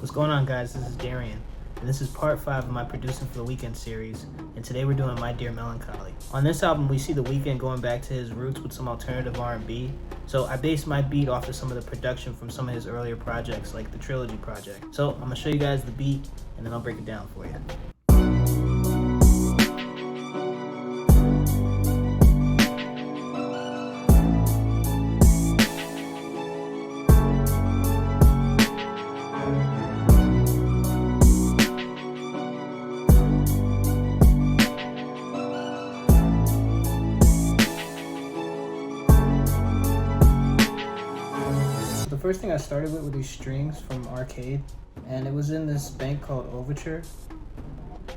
What's going on, guys? This is DVRIEN, and this is part 5 of my Producing for the Weeknd series, and today we're doing My Dear Melancholy. On this album, we see the Weeknd going back to his roots with some alternative R&B, so I based my beat off of some of the production from some of his earlier projects, like the Trilogy project. So I'm going to show you guys the beat, and then I'll break it down for you. The first thing I started with were these strings from Arcade, and it was in this bank called Overture,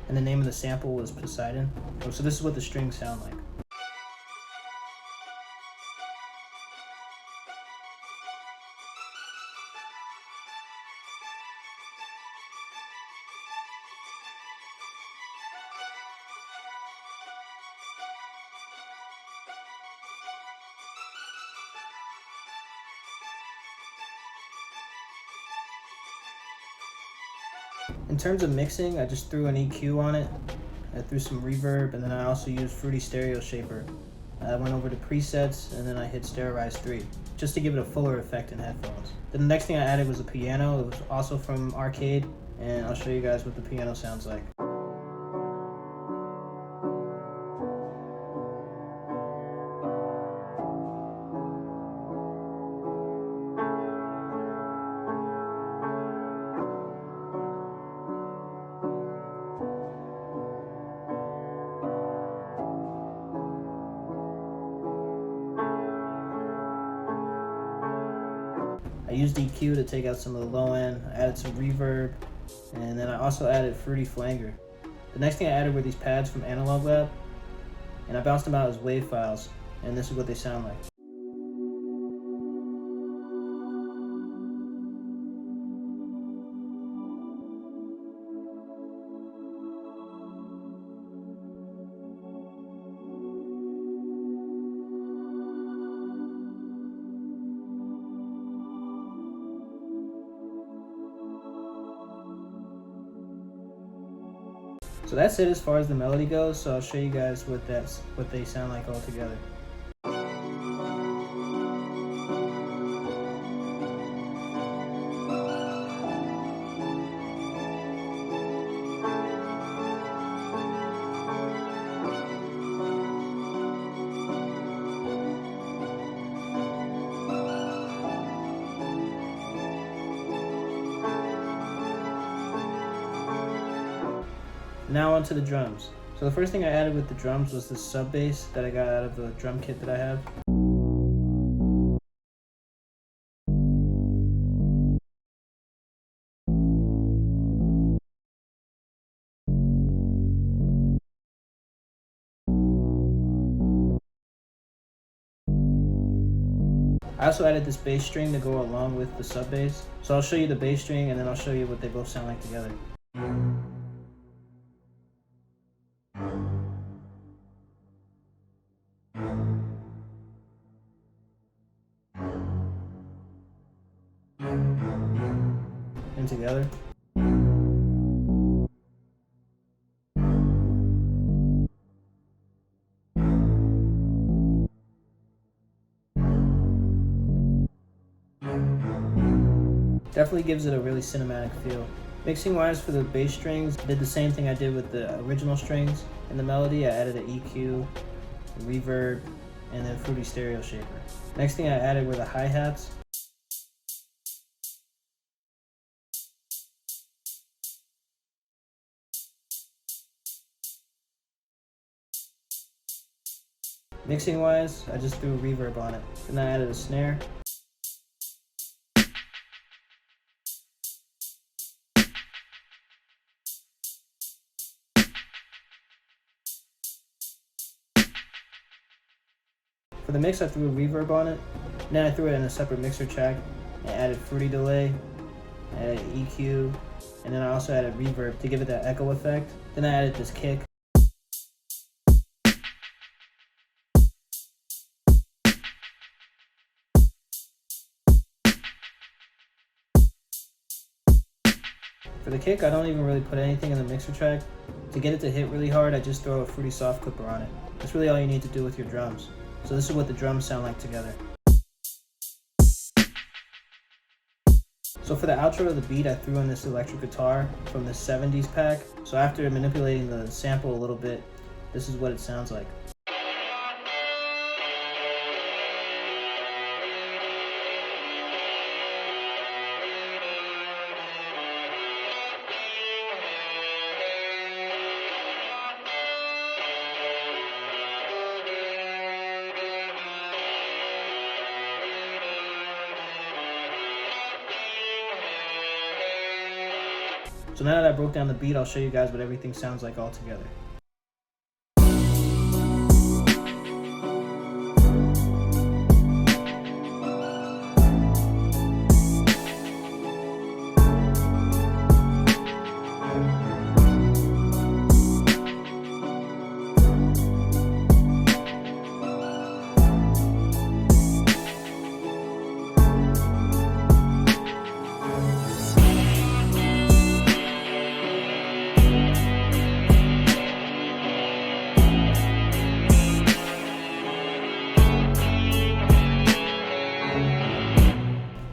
and the name of the sample was Poseidon. So this is what the strings sound like. In terms of mixing, I just threw an EQ on it. I threw some reverb, and then I also used Fruity Stereo Shaper. I went over to presets, and then I hit Sterilize 3, just to give it a fuller effect in headphones. Then the next thing I added was a piano. It was also from Arcade, and I'll show you guys what the piano sounds like. I used EQ to take out some of the low end, I added some reverb, and then I also added Fruity Flanger. The next thing I added were these pads from Analog Lab, and I bounced them out as WAV files, and this is what they sound like. So that's it as far as the melody goes, so I'll show you guys what they sound like all together. Now onto the drums. So the first thing I added with the drums was this sub bass that I got out of the drum kit that I have. I also added this bass string to go along with the sub bass. So I'll show you the bass string and then I'll show you what they both sound like together. And together. Definitely gives it a really cinematic feel. Mixing wise for the bass strings, I did the same thing I did with the original strings. In the melody, I added an EQ, a reverb, and then Fruity Stereo Shaper. Next thing I added were the hi-hats. Mixing wise, I just threw a reverb on it. Then I added a snare. For the mix, I threw a reverb on it. Then I threw it in a separate mixer track and added Fruity Delay, added EQ, and then I also added reverb to give it that echo effect. Then I added this kick. For the kick, I don't even really put anything in the mixer track. To get it to hit really hard, I just throw a fruity soft clipper on it. That's really all you need to do with your drums. So this is what the drums sound like together. So for the outro of the beat, I threw in this electric guitar from the 70s pack. So after manipulating the sample a little bit, this is what it sounds like. So now that I broke down the beat, I'll show you guys what everything sounds like all together.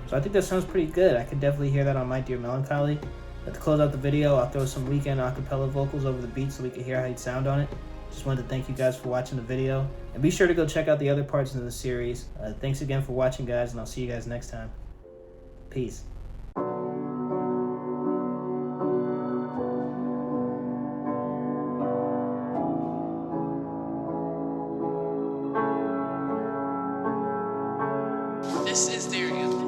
So I think that sounds pretty good. I could definitely hear that on My Dear Melancholy. But to close out the video, I'll throw some Weeknd acapella vocals over the beat so we can hear how he'd sound on it. Just wanted to thank you guys for watching the video. And be sure to go check out the other parts in the series. Thanks again for watching, guys, and I'll see you guys next time. Peace. This is DVRIEN.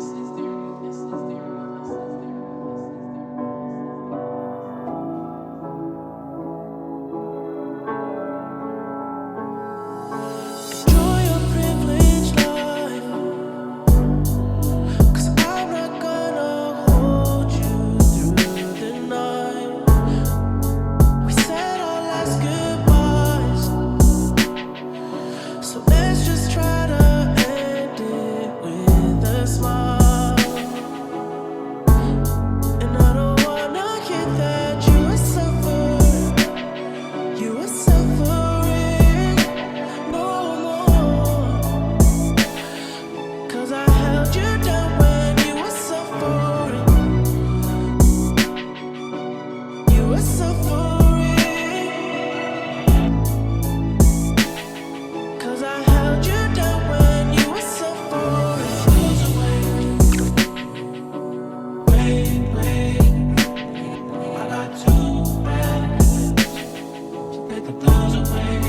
Take the blues away.